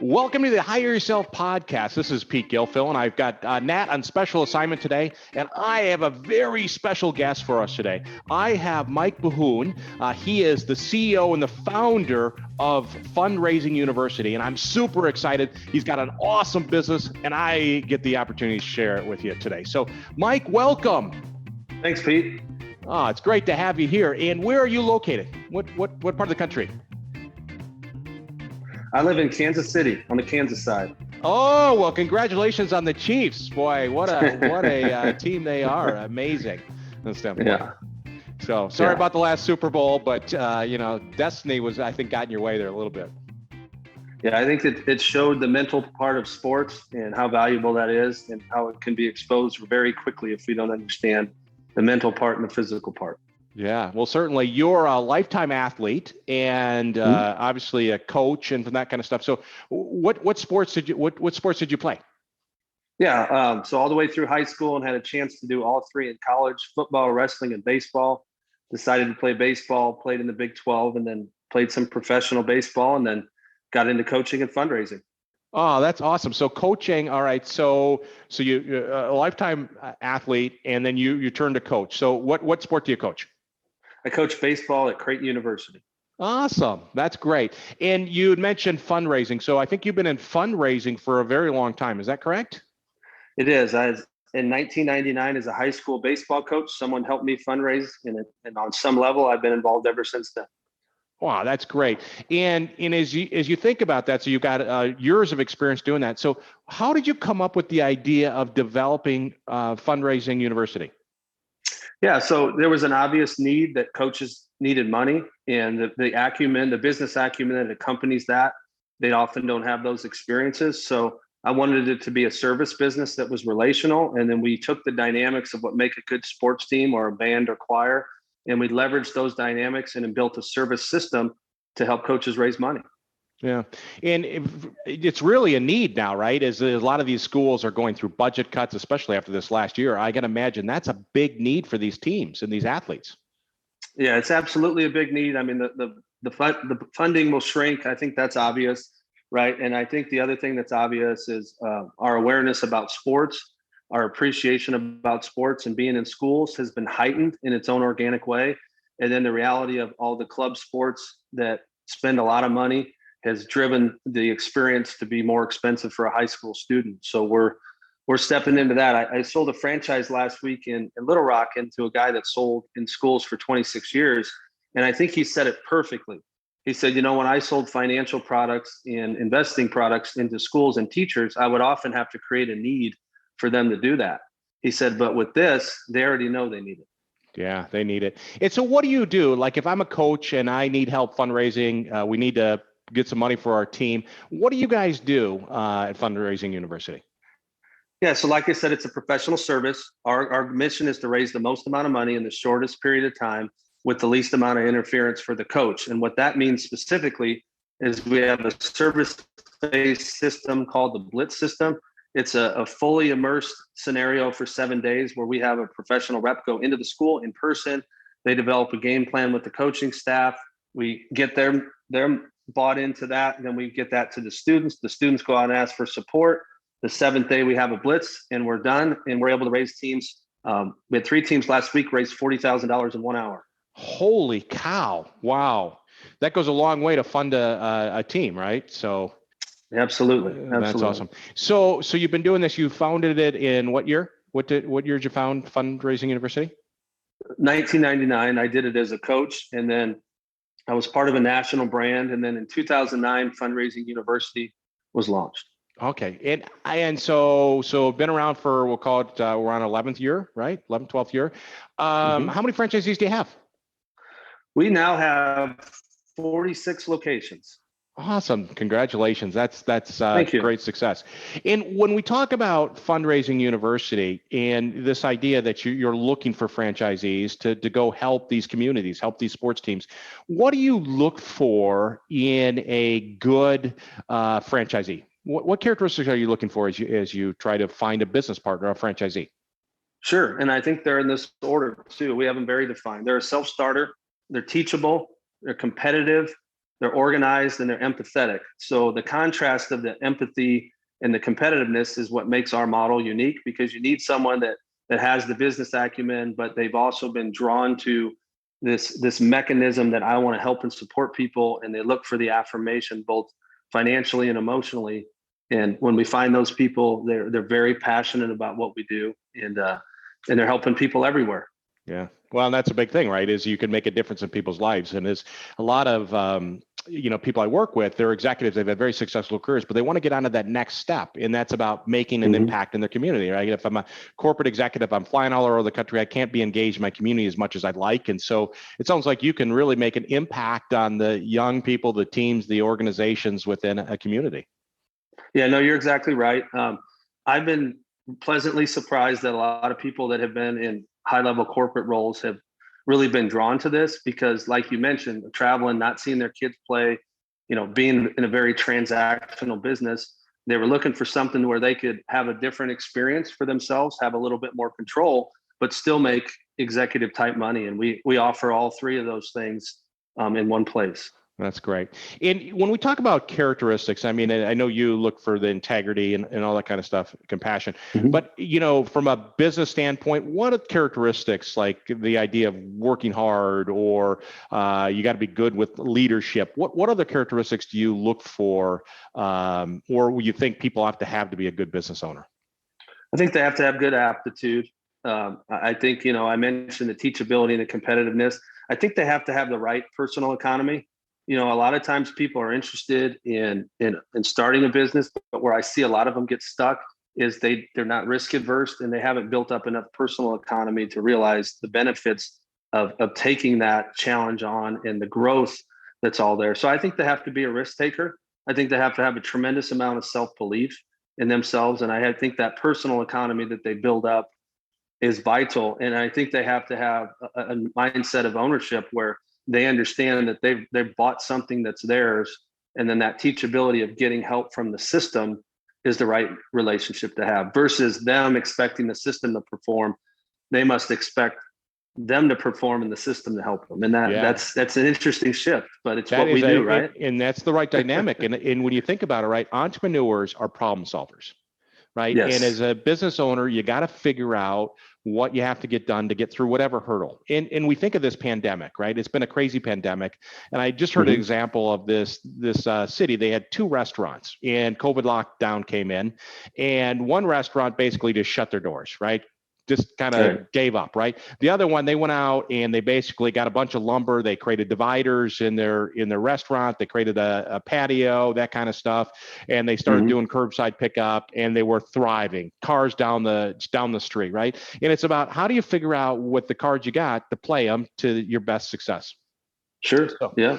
Welcome to the Hire Yourself podcast. This is Pete Gilfill, and I've got Nat on special assignment today, and I have a very special guest for us today. I have Mike Bahun. He is the CEO and the founder of Fundraising University, and I'm super excited. He's got an awesome business, and I get the opportunity to share it with you today. So, Mike, welcome. Thanks, Pete. Oh, it's great to have you here. And where are you located? What part of the country? I live in Kansas City on the Kansas side. Oh, well, congratulations on the Chiefs. Boy, what a team they are. Amazing. Yeah. So sorry about the last Super Bowl, but destiny was, I think, got in your way there a little bit. Yeah, I think it showed the mental part of sports and how valuable that is and how it can be exposed very quickly if we don't understand the mental part and the physical part. Yeah, well, certainly you're a lifetime athlete and obviously a coach and that kind of stuff. So what sports did you play? Yeah, so all the way through high school and had a chance to do all three in college: football, wrestling, and baseball. Decided to play baseball, played in the Big 12, and then played some professional baseball, and then got into coaching and fundraising. Oh, that's awesome. So coaching, all right. So you're a lifetime athlete, and then you turn to coach. So what sport do you coach? I coach baseball at Creighton University. Awesome. That's great. And you had mentioned fundraising. So I think you've been in fundraising for a very long time. Is that correct? It is. In 1999, as a high school baseball coach, someone helped me fundraise, and on some level, I've been involved ever since then. Wow, that's great. And as you think about that, so you've got years of experience doing that. So how did you come up with the idea of developing Fundraising University? Yeah, so there was an obvious need that coaches needed money, and the business acumen that accompanies that, they often don't have those experiences. So I wanted it to be a service business that was relational. And then we took the dynamics of what make a good sports team or a band or choir, and we leveraged those dynamics and then built a service system to help coaches raise money. Yeah. And it's really a need now, right? As a lot of these schools are going through budget cuts, especially after this last year, I can imagine that's a big need for these teams and these athletes. Yeah, it's absolutely a big need. I mean, the funding will shrink. I think that's obvious, right? And I think the other thing that's obvious is our awareness about sports, our appreciation about sports and being in schools has been heightened in its own organic way. And then the reality of all the club sports that spend a lot of money has driven the experience to be more expensive for a high school student. So we're stepping into that. I sold a franchise last week in Little Rock into a guy that sold in schools for 26 years. And I think he said it perfectly. He said, when I sold financial products and investing products into schools and teachers, I would often have to create a need for them to do that. He said, but with this, they already know they need it. Yeah, they need it. And so what do you do? Like if I'm a coach and I need help fundraising, we need to get some money for our team. What do you guys do at Fundraising University? Yeah, so like I said, it's a professional service. Our mission is to raise the most amount of money in the shortest period of time with the least amount of interference for the coach. And what that means specifically is we have a service-based system called the Blitz system. It's a fully immersed scenario for 7 days where we have a professional rep go into the school in person. They develop a game plan with the coaching staff. We get them bought into that, and then we get that to the students. The students go out and ask for support. The 7th day we have a blitz and we're done, and we're able to raise teams. We had 3 teams last week raise $40,000 in 1 hour. Holy cow. Wow. That goes a long way to fund a team, right? So Absolutely. That's awesome. So you've been doing this. You founded it in what year? What year did you found Fundraising University? 1999. I did it as a coach, and then I was part of a national brand. And then in 2009, Fundraising University was launched. Okay. And so been around for, we'll call it, we're on 11th year, right? 11th, 12th year. How many franchisees do you have? We now have 46 locations. Awesome. Congratulations. That's Thank you. Great success. And when we talk about Fundraising University and this idea that you're looking for franchisees to go help these communities, help these sports teams, what do you look for in a good franchisee? What characteristics are you looking for as you try to find a business partner, a franchisee? Sure. And I think they're in this order too. We have them very defined. They're a self-starter. They're teachable. They're competitive. they're organized, and they're empathetic. So the contrast of the empathy and the competitiveness is what makes our model unique, because you need someone that has the business acumen, but they've also been drawn to this mechanism that I want to help and support people, and they look for the affirmation both financially and emotionally. And when we find those people, they're very passionate about what we do, and they're helping people everywhere. Yeah. Well, and that's a big thing, right? Is you can make a difference in people's lives. And there's a lot of, people I work with, they're executives, they've had very successful careers, but they want to get onto that next step. And that's about making an impact in their community, right? If I'm a corporate executive, I'm flying all over the country, I can't be engaged in my community as much as I'd like. And so it sounds like you can really make an impact on the young people, the teams, the organizations within a community. Yeah, no, you're exactly right. I've been pleasantly surprised that a lot of people that have been in high-level corporate roles have really been drawn to this, because like you mentioned, traveling, not seeing their kids play, being in a very transactional business, they were looking for something where they could have a different experience for themselves, have a little bit more control, but still make executive type money. And we offer all three of those things in one place. That's great. And when we talk about characteristics, I mean, I know you look for the integrity and all that kind of stuff, compassion, but, from a business standpoint, what are characteristics, like the idea of working hard, or you got to be good with leadership? What other characteristics do you look for, or you think people have to be a good business owner? I think they have to have good aptitude. I think, I mentioned the teachability and the competitiveness. I think they have to have the right personal economy. A lot of times people are interested in starting a business, but where I see a lot of them get stuck is they're not risk averse, and they haven't built up enough personal economy to realize the benefits of taking that challenge on and the growth that's all there. So I think they have to be a risk taker. I think they have to have a tremendous amount of self-belief in themselves. And I think that personal economy that they build up is vital. And I think they have to have a mindset of ownership where they understand that they've bought something that's theirs, and then that teachability of getting help from the system is the right relationship to have, versus them expecting the system to perform. They must expect them to perform and the system to help them. And that's an interesting shift, but it's what we do, right? And that's the right dynamic. And when you think about it, right, entrepreneurs are problem solvers, right? Yes. And as a business owner, you got to figure out what you have to get done to get through whatever hurdle. And we think of this pandemic, right? It's been a crazy pandemic. And I just heard an example of this city. They had 2 restaurants, and COVID lockdown came in, and one restaurant basically just shut their doors, right? Just kind of gave up, right? The other one, they went out and they basically got a bunch of lumber. They created dividers in their restaurant. They created a patio, that kind of stuff, and they started doing curbside pickup, and they were thriving. Cars down the street, right? And it's about, how do you figure out with the cards you got to play them to your best success? Sure. Yeah.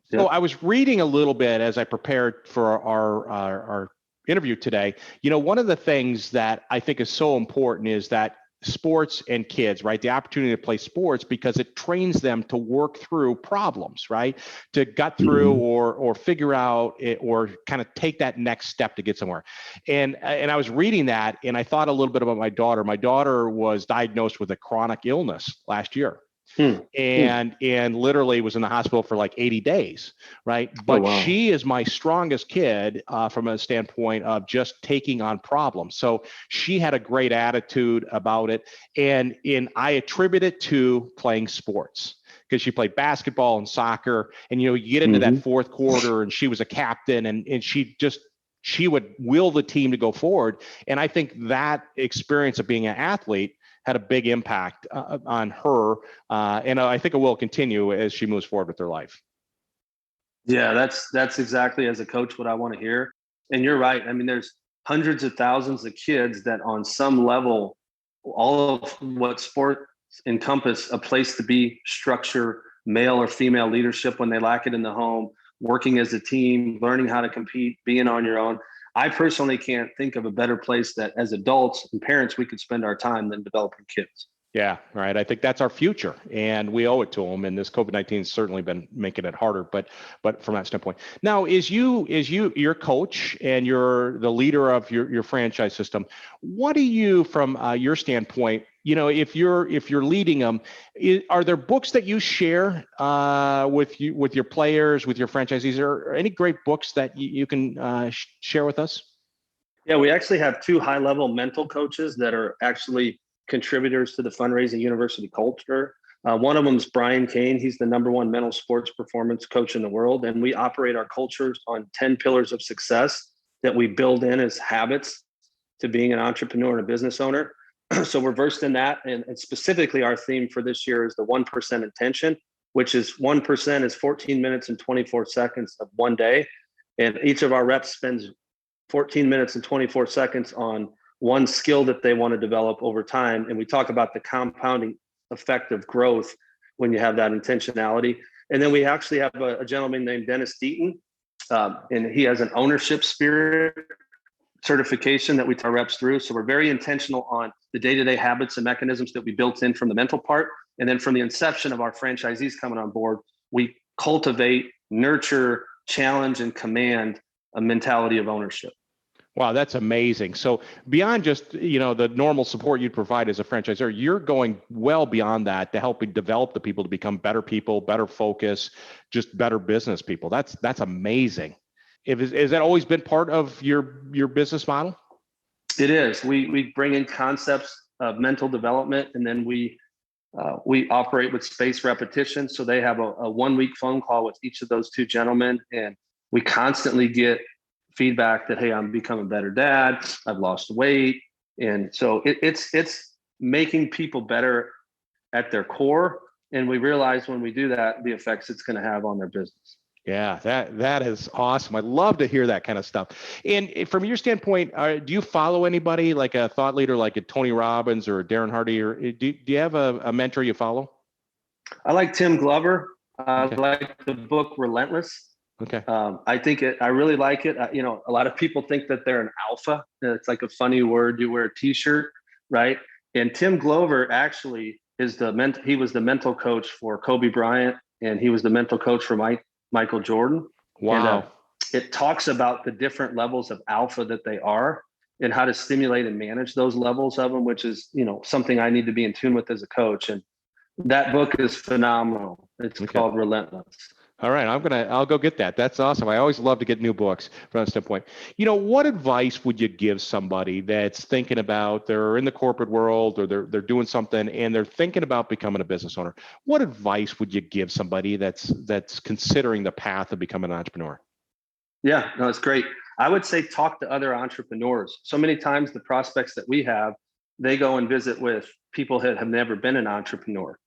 So I was reading a little bit as I prepared for our interview today. One of the things that I think is so important is that sports and kids, right? The opportunity to play sports, because it trains them to work through problems, right? To gut through or figure out it, or kind of take that next step to get somewhere. And I was reading that, and I thought a little bit about my daughter. My daughter was diagnosed with a chronic illness last year. And literally was in the hospital for like 80 days, right? But she is my strongest kid from a standpoint of just taking on problems. So she had a great attitude about it. And I attribute it to playing sports, because she played basketball and soccer. And, you get into that fourth quarter, and she was a captain, and she would will the team to go forward. And I think that experience of being an athlete had a big impact on her. And I think it will continue as she moves forward with her life. Yeah, that's exactly, as a coach, what I want to hear. And you're right. I mean, there's hundreds of thousands of kids that on some level, all of what sports encompass, a place to be, structure, male or female leadership when they lack it in the home, working as a team, learning how to compete, being on your own. I personally can't think of a better place that as adults and parents we could spend our time than developing kids. Yeah, right. I think that's our future, and we owe it to them. And this COVID-19 has certainly been making it harder. But from that standpoint, now your coach and you're the leader of your franchise system. What do you, from your standpoint, if you're leading them, are there books that you share with your players, with your franchisees? Or any great books that you can share with us? Yeah, we actually have two high-level mental coaches that are actually contributors to the Fundraising University culture. One of them is Brian Kane. He's the #1 mental sports performance coach in the world. And we operate our cultures on 10 pillars of success that we build in as habits to being an entrepreneur and a business owner. So we're versed in that. And specifically, our theme for this year is the 1% intention, which is 1% is 14 minutes and 24 seconds of one day. And each of our reps spends 14 minutes and 24 seconds on one skill that they want to develop over time. And we talk about the compounding effect of growth when you have that intentionality. And then we actually have a gentleman named Dennis Deaton, and he has an ownership spirit certification that we take our reps through. So we're very intentional on the day-to-day habits and mechanisms that we built in from the mental part. And then from the inception of our franchisees coming on board, we cultivate, nurture, challenge, and command a mentality of ownership. Wow, that's amazing. So beyond just, the normal support you'd provide as a franchisor, you're going well beyond that to help develop the people to become better people, better focus, just better business people. That's amazing. Has that always been part of your business model? It is. We bring in concepts of mental development, and then we operate with spaced repetition. So they have a 1-week phone call with each of those two gentlemen, and we constantly get feedback that, hey, I'm becoming a better dad, I've lost weight. And so it's making people better at their core. And we realize when we do that, the effects it's going to have on their business. Yeah, that is awesome. I love to hear that kind of stuff. And from your standpoint, do you follow anybody like a thought leader, like a Tony Robbins or Darren Hardy, or do you have a mentor you follow? I like Tim Glover. I Okay. like the book Relentless. Okay. I really like it. A lot of people think that they're an alpha. It's like a funny word. You wear a t-shirt, right? And Tim Glover actually he was the mental coach for Kobe Bryant, and he was the mental coach for Michael Jordan. Wow. And, it talks about the different levels of alpha that they are and how to stimulate and manage those levels of them, which is, something I need to be in tune with as a coach. And that book is phenomenal. It's called Relentless. All right, I'll go get that. That's awesome. I always love to get new books from that standpoint. What advice would you give somebody that's thinking about, they're in the corporate world or they're doing something and they're thinking about becoming a business owner? What advice would you give somebody that's considering the path of becoming an entrepreneur? Yeah, no, it's great. I would say talk to other entrepreneurs. So many times the prospects that we have, they go and visit with people that have never been an entrepreneur.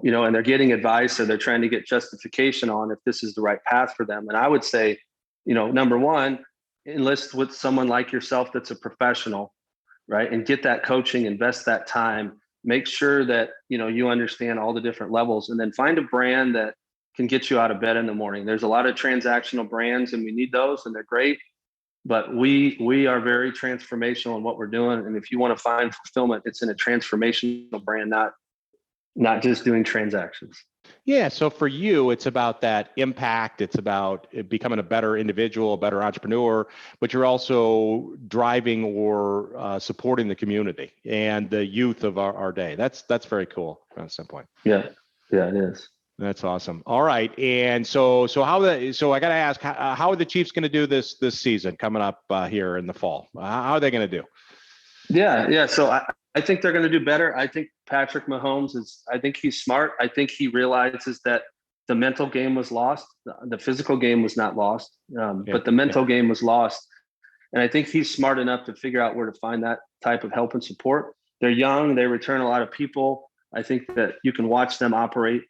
And they're getting advice or they're trying to get justification on if this is the right path for them. And I would say, number one, enlist with someone like yourself that's a professional, right? And get that coaching, invest that time, make sure that, you understand all the different levels, and then find a brand that can get you out of bed in the morning. There's a lot of transactional brands and we need those and they're great, but we are very transformational in what we're doing. And if you want to find fulfillment, it's in a transformational brand, not just doing transactions. Yeah. So for you, it's about that impact. It's about becoming a better individual, a better entrepreneur, but you're also driving or supporting the community and the youth of our day. That's very cool from some point. Yeah, it is. That's awesome. All right. And so I got to ask, how are the Chiefs going to do this season coming up here in the fall? How are they going to do? Yeah. So I think they're going to do better. I think Patrick Mahomes I think he's smart. I think he realizes that the mental game was lost. The physical game was not lost, but the mental game was lost. And I think he's smart enough to figure out where to find that type of help and support. They're young. They return a lot of people. I think that you can watch them operate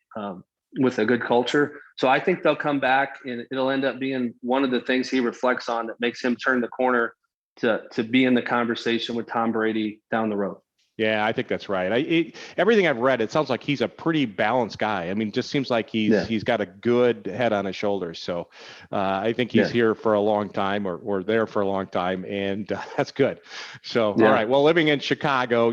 with a good culture. So I think they'll come back and it'll end up being one of the things he reflects on that makes him turn the corner to be in the conversation with Tom Brady down the road. Yeah, I think that's right. Everything I've read, it sounds like he's a pretty balanced guy. I mean, just seems like he's got a good head on his shoulders. So I think he's here for a long time, or there for a long time, and that's good. So all right, well, living in Chicago,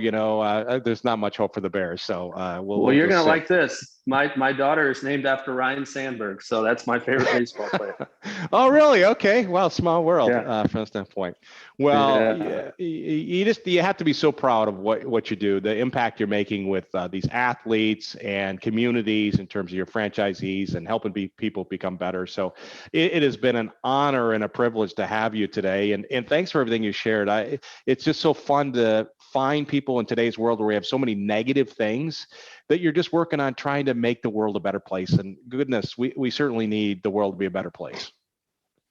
there's not much hope for the Bears. So well, you're gonna like this. My daughter is named after Ryan Sandberg, so that's my favorite baseball player. Oh, really? Okay. Well, small world from that standpoint. Well, you have to be so proud of what you do, the impact you're making with these athletes and communities in terms of your franchisees and helping people become better. So it has been an honor and a privilege to have you today. And thanks for everything you shared. It's just so fun to find people in today's world where we have so many negative things that you're just working on trying to make the world a better place. And goodness, we certainly need the world to be a better place.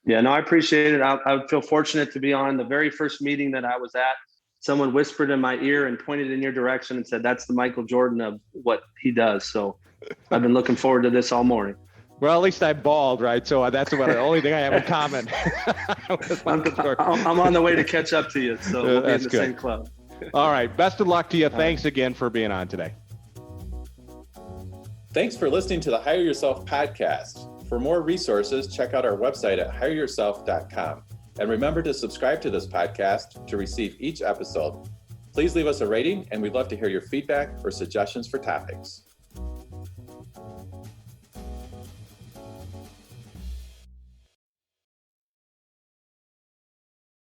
Yeah, no, I appreciate it. I feel fortunate to be on the very first meeting that I was at. Someone whispered in my ear and pointed in your direction and said, that's the Michael Jordan of what he does. So I've been looking forward to this all morning. Well, at least I'm bald, right? So that's about the only thing I have in common. I'm on the way to catch up to you. So we'll be in the same club. All right. Best of luck to you. Thanks again for being on today. Thanks for listening to the Hire Yourself podcast. For more resources, check out our website at hireyourself.com. And remember to subscribe to this podcast to receive each episode. Please leave us a rating, and we'd love to hear your feedback or suggestions for topics.